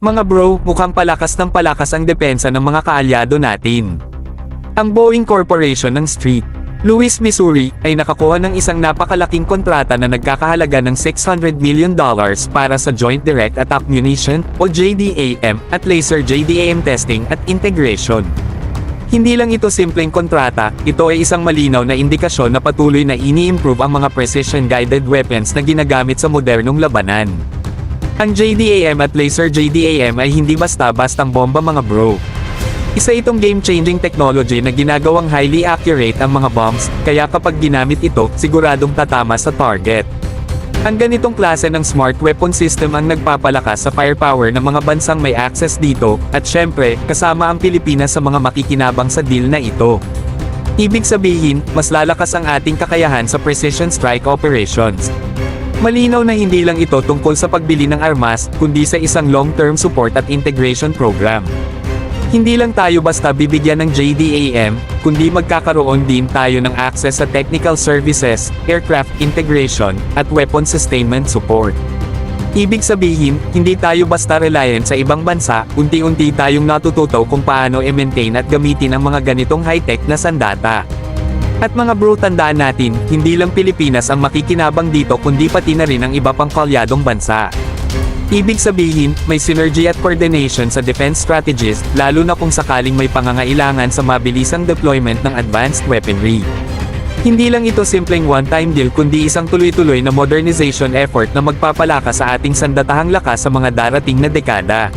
Mga bro, mukhang palakas ng palakas ang depensa ng mga kaalyado natin. Ang Boeing Corporation ng St. Louis, Missouri, ay nakakuha ng isang napakalaking kontrata na nagkakahalaga ng $600 million para sa Joint Direct Attack Munition, o JDAM, at Laser JDAM testing at integration. Hindi lang ito simpleng kontrata, ito ay isang malinaw na indikasyon na patuloy na ini-improve ang mga precision-guided weapons na ginagamit sa modernong labanan. Ang JDAM at Laser JDAM ay hindi basta-bastang bomba mga bro. Isa itong game-changing technology na ginagawang highly accurate ang mga bombs, kaya kapag ginamit ito, siguradong tatama sa target. Ang ganitong klase ng smart weapon system ang nagpapalakas sa firepower ng mga bansang may access dito, at syempre, kasama ang Pilipinas sa mga makikinabang sa deal na ito. Ibig sabihin, mas lalakas ang ating kakayahan sa precision strike operations. Malinaw na hindi lang ito tungkol sa pagbili ng armas, kundi sa isang long-term support at integration program. Hindi lang tayo basta bibigyan ng JDAM, kundi magkakaroon din tayo ng access sa technical services, aircraft integration, at weapon sustainment support. Ibig sabihin, hindi tayo basta reliant sa ibang bansa, unti-unti tayong natututo kung paano i-maintain at gamitin ang mga ganitong high-tech na sandata. At mga bro, tandaan natin, hindi lang Pilipinas ang makikinabang dito kundi pati na rin ang iba pang kaalyadong bansa. Ibig sabihin, may synergy at coordination sa defense strategies, lalo na kung sakaling may pangangailangan sa mabilisang deployment ng advanced weaponry. Hindi lang ito simpleng one-time deal kundi isang tuloy-tuloy na modernization effort na magpapalakas sa ating sandatahang lakas sa mga darating na dekada.